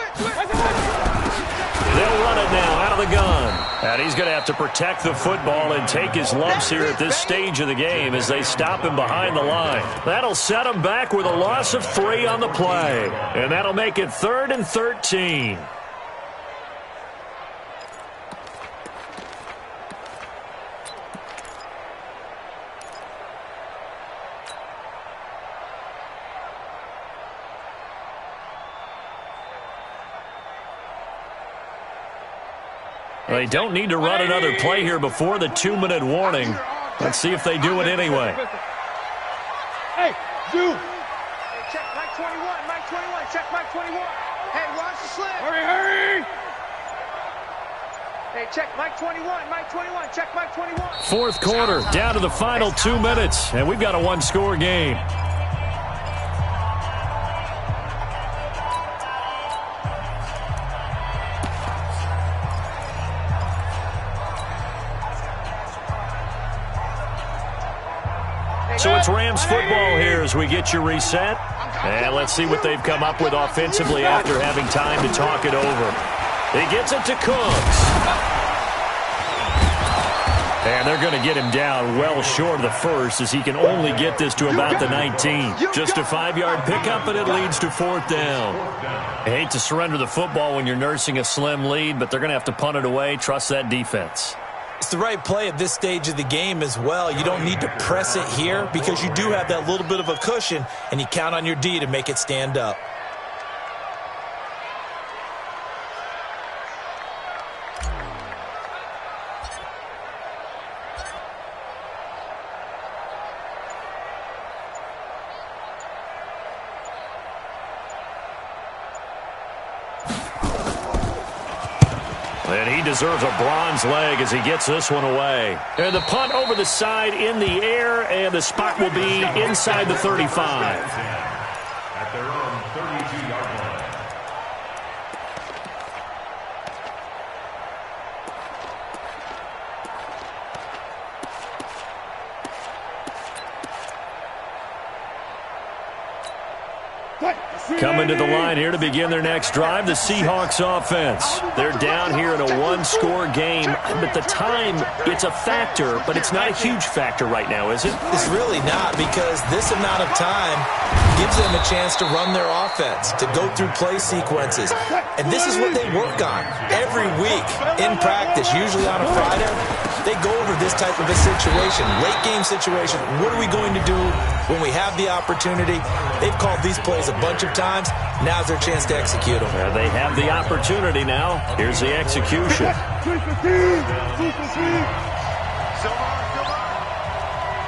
They'll run it now out of the gun. And he's going to have to protect the football and take his lumps here at this stage of the game as they stop him behind the line. That'll set him back with a loss of 3 on the play. And that'll make it 3rd and 13. They don't need to run another play here before the 2-minute warning. Let's see if they do it anyway. Hey, you. Hey, check Mike 21. Check Mike 21. Hey, watch the slant. Hurry. Hey, check Mike 21. Check Mike 21. Fourth quarter, down to the final 2 minutes, and we've got a 1-score game. So it's Rams football here as we get you reset. And let's see what they've come up with offensively after having time to talk it over. He gets it to Cooks. And they're going to get him down well short of the first as he can only get this to about the 19. Just a 5-yard pickup, and it leads to 4th down. I hate to surrender the football when you're nursing a slim lead, but they're going to have to punt it away. Trust that defense. It's the right play at this stage of the game as well. You don't need to press it here because you do have that little bit of a cushion, and you count on your D to make it stand up. And he deserves a bronze leg as he gets this one away. And the punt over the side in the air, and the spot will be inside the 35. At their own 32-yard line. Coming to the line here to begin their next drive, the Seahawks offense. They're down here in a 1-score game, but the time, it's a factor, but it's not a huge factor right now, is it? It's really not, because this amount of time gives them a chance to run their offense, to go through play sequences. And this is what they work on every week in practice, usually on a Friday. They go over this type of a situation, late game situation. What are we going to do when we have the opportunity? They've called these plays a bunch of times. Now's their chance to execute them. They have the opportunity now. Here's the execution.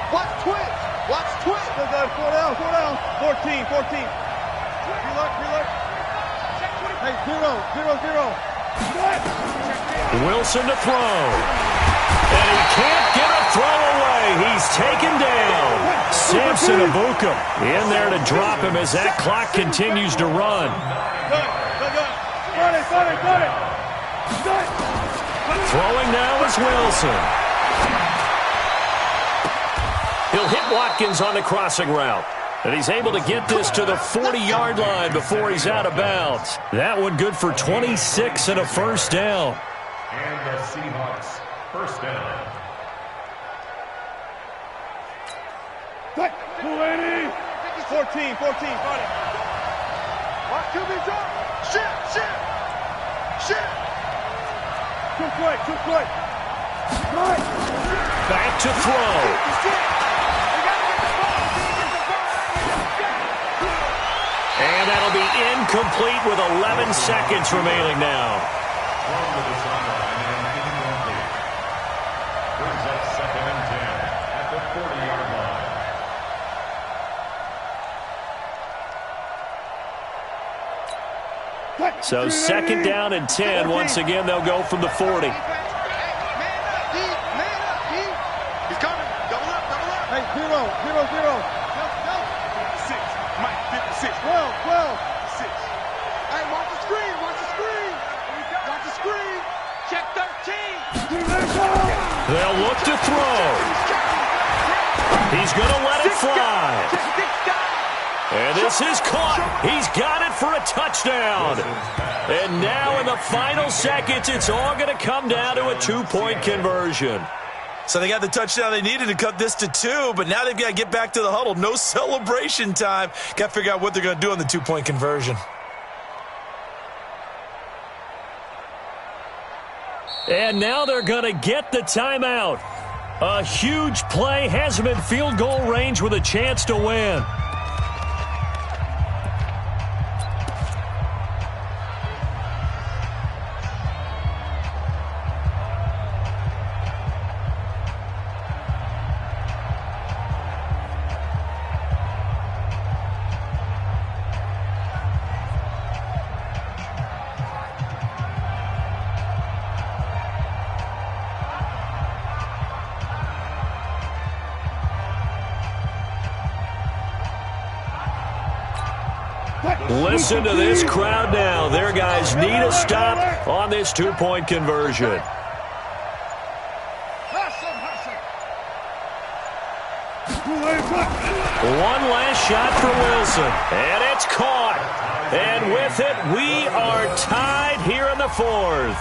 Watch twitch. 4 down. 14. Reload. Hey, 0. Wilson to throw. And he can't get a throw away. He's taken down. Samson Abuka in there to drop him as that clock continues to run. Got it. Throwing now is Wilson. He'll hit Watkins on the crossing route. And he's able to get this to the 40-yard line before he's out of bounds. That one good for 26 and a first down. And the Seahawks first down. 280. 14. Got it. Watch QB drop. Shit. Too quick. Back to throw. And that'll be incomplete with 11 seconds remaining now. Over the sideline and incomplete. Brings up 2nd and 10 at the 40-yard line. So 2nd down and 10. Once again, they'll go from the 40. Man up, D. He's coming. Double up. Hey, 0. 6. Mike, 56. 12. 6. Hey, watch the screen. Watch the screen. Check 13. They'll look to throw. He's going to let it fly. And this is caught. He's got it for a touchdown. And now in the final seconds, it's all going to come down to a 2-point conversion. So they got the touchdown they needed to cut this to 2, but now they've got to get back to the huddle. No celebration time. Got to figure out what they're going to do on the 2-point conversion. And now they're going to get the timeout. A huge play has them in field goal range with a chance to win. Listen to this crowd now. Their guys need a stop on this 2-point conversion. One last shot for Wilson. And it's caught. And with it, we are tied here in the 4th.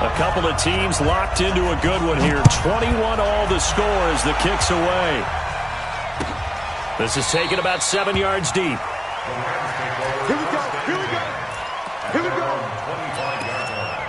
A couple of teams locked into a good one here. 21 all the score as the kick's away. This is taken about 7 yards deep. Here we go. Here we go. Here we go. 25-yard line.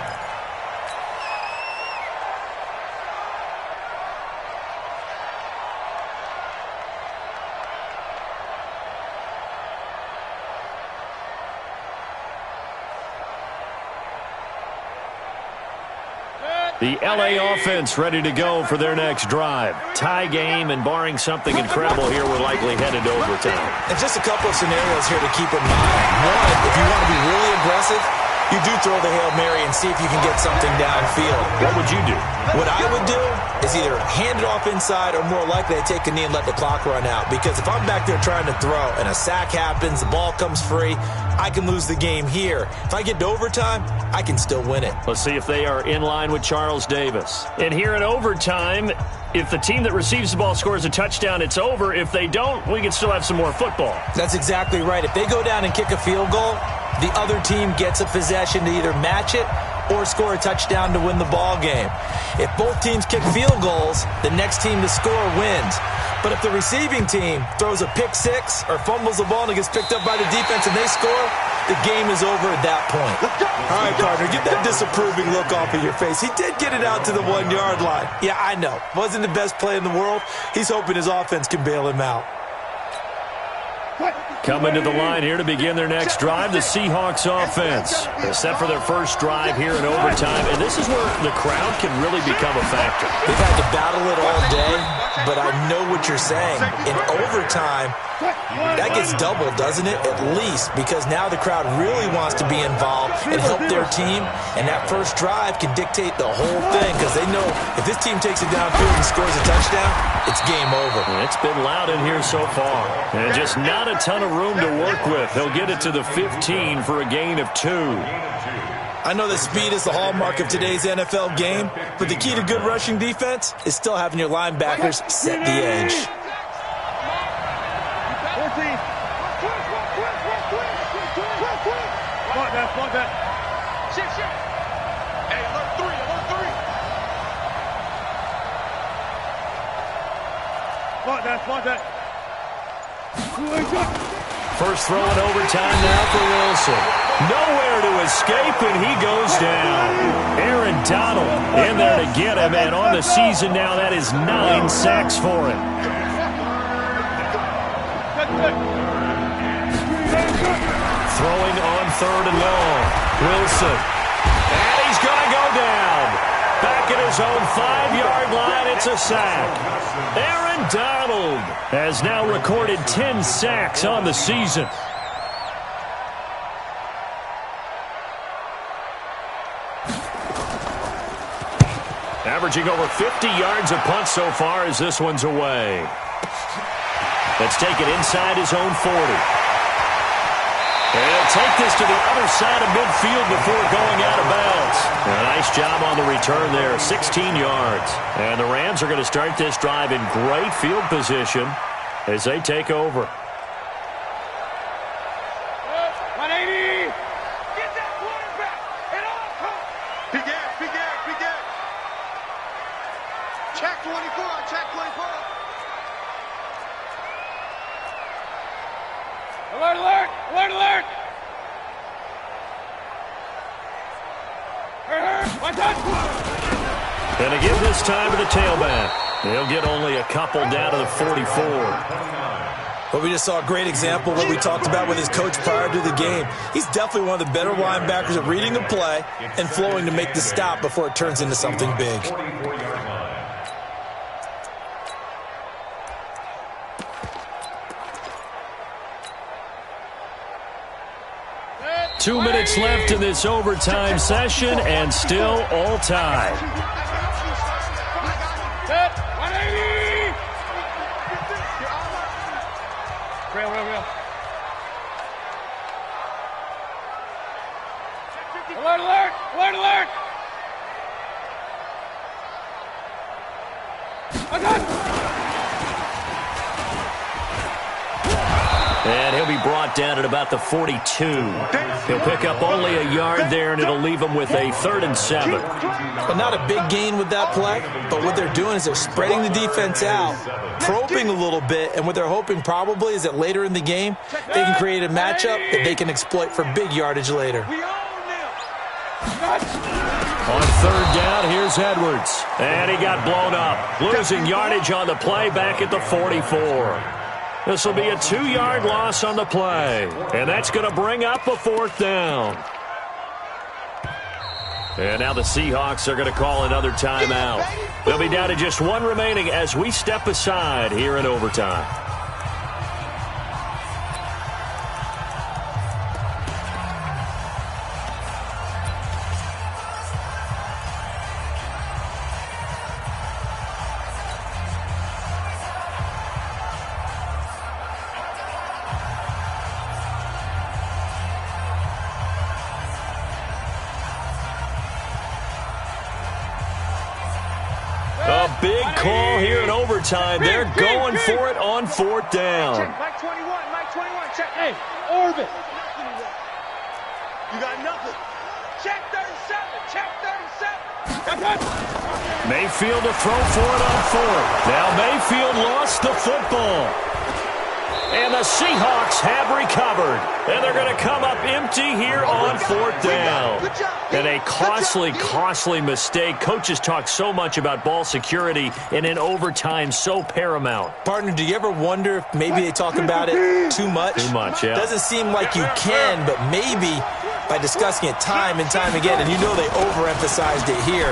The LA offense ready to go for their next drive. Tie game, and barring something incredible here, we're likely headed to overtime. And just a couple of scenarios here to keep in mind. One, if you want to be really aggressive, you do throw the Hail Mary and see if you can get something downfield. What would you do? What I would do is either hand it off inside or more likely I take a knee and let the clock run out. Because if I'm back there trying to throw and a sack happens, the ball comes free, I can lose the game here. If I get to overtime, I can still win it. Let's see if they are in line with Charles Davis. And here in overtime, if the team that receives the ball scores a touchdown, it's over. If they don't, we can still have some more football. That's exactly right. If they go down and kick a field goal, the other team gets a possession to either match it or score a touchdown to win the ball game. If both teams kick field goals, the next team to score wins. But if the receiving team throws a pick six or fumbles the ball and it gets picked up by the defense and they score, the game is over at that point. All right, partner, get that disapproving look off of your face. He did get it out to the 1-yard line. Yeah, I know. Wasn't the best play in the world. He's hoping his offense can bail him out. Coming to the line here to begin their next drive, the Seahawks offense. They're set for their first drive here in overtime, and this is where the crowd can really become a factor. They've had to battle it all day, but I know what you're saying. In overtime, that gets doubled, doesn't it? At least, because now the crowd really wants to be involved and help their team, and that first drive can dictate the whole thing because they know if this team takes it downfield and scores a touchdown, it's game over. And it's been loud in here so far. And just not a ton of room to work with. He'll get it to the 15 for a gain of 2. I know that speed is the hallmark of today's NFL game, but the key to good rushing defense is still having your linebackers set the edge. 14. Block that. Shit. Hey, alert 3. Block that. First throw in overtime now for Wilson. Nowhere to escape, and he goes down. Aaron Donald in there to get him, and on the season now, that is 9 sacks for him. Throwing on 3rd and long. Wilson. And he's going to go down. Back at his own 5-yard line, it's a sack. Aaron Donald has now recorded 10 sacks on the season. Averaging over 50 yards a punt so far as this one's away. Let's take it inside his own 40. And they'll take this to the other side of midfield before going out of bounds. A nice job on the return there, 16 yards. And the Rams are going to start this drive in great field position as they take over. 180! Get that quarterback! And all come! Big ass, big ass, big ass! Check 24, check 24! Alert, alert! Alert, alert! One touch! And to give this time to the tailback. He'll get only a couple down to the 44. But we just saw a great example of what we talked about with his coach prior to the game. He's definitely one of the better linebackers at reading a play and flowing to make the stop before it turns into something big. 2 minutes left in this overtime session, and still all tied. Set! 180! Real, real, real. Alert, alert! Alert, alert! I got it! And he'll be brought down at about the 42. He'll pick up only a yard there, and it'll leave him with a 3rd and 7. But not a big gain with that play, but what they're doing is they're spreading the defense out, probing a little bit, and what they're hoping probably is that later in the game, they can create a matchup that they can exploit for big yardage later. On 3rd down, here's Edwards. And he got blown up, losing yardage on the play back at the 44. This will be a 2-yard loss on the play. And that's going to bring up a 4th down. And now the Seahawks are going to call another timeout. They'll be down to just 1 remaining as we step aside here in overtime. A big call here in overtime. They're going for it on 4th down. Mike 21, Mike 21, check. Hey, Orbit. You got nothing. Check 37, check 37. Mayfield to throw for it on 4th. Now Mayfield lost the football. And the Seahawks have recovered. And they're going to come up empty here on 4th down. And a costly mistake. Coaches talk so much about ball security, and in overtime, so paramount. Partner, do you ever wonder if maybe they talk about it too much? Too much, yeah. Doesn't seem like you can, but maybe by discussing it time and time again, and you know they overemphasized it here,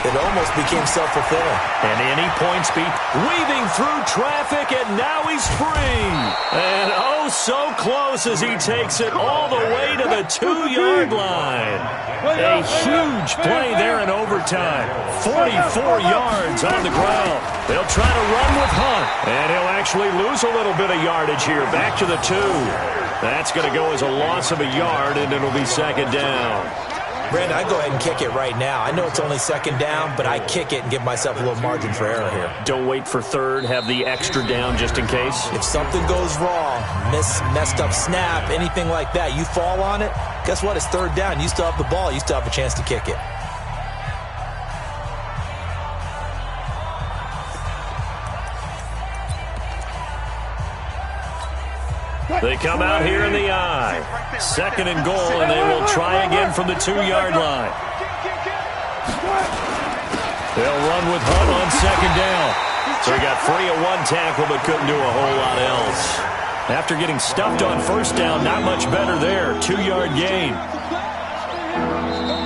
it almost became self-fulfilling. And any point speed, weaving through traffic, and now he's free. And oh, so close as he takes it all the way to the 2-yard line. A huge play there in overtime. 44 yards on the ground. They'll try to run with Hunt, and he'll actually lose a little bit of yardage here, back to the 2. That's going to go as a loss of a yard, and it'll be 2nd down. Brandon, I go ahead and kick it right now. I know it's only 2nd down, but I kick it and give myself a little margin for error here. Don't wait for 3rd. Have the extra down just in case. If something goes wrong, messed up snap, anything like that, you fall on it, guess what? It's 3rd down. You still have the ball. You still have a chance to kick it. They come out here in the I. 2nd and goal, and they will try again from the 2-yard line. They'll run with Hunt on 2nd down. So he got free of 1 tackle, but couldn't do a whole lot else. After getting stuffed on 1st down, not much better there. 2-yard gain.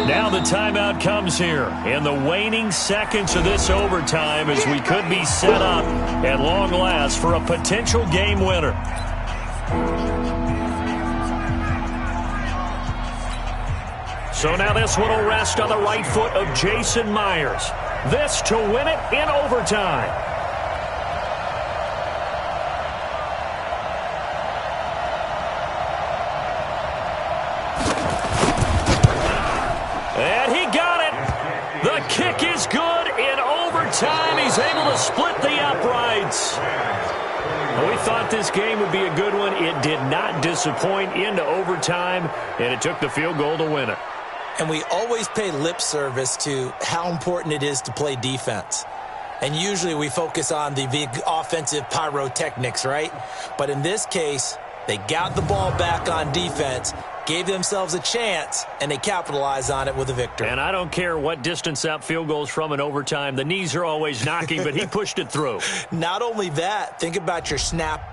Now the timeout comes here in the waning seconds of this overtime as we could be set up at long last for a potential game winner. So now this one will rest on the right foot of Jason Myers. This to win it in overtime. he's able to split the uprights. We thought this game would be a good one. It did not disappoint into overtime, and it took the field goal to win it. And we always pay lip service to how important it is to play defense. And usually we focus on the big offensive pyrotechnics, right? But in this case, they got the ball back on defense, gave themselves a chance, and they capitalized on it with a victory. And I don't care what distance that field goal is from in overtime. The knees are always knocking, but he pushed it through. Not only that, think about your snap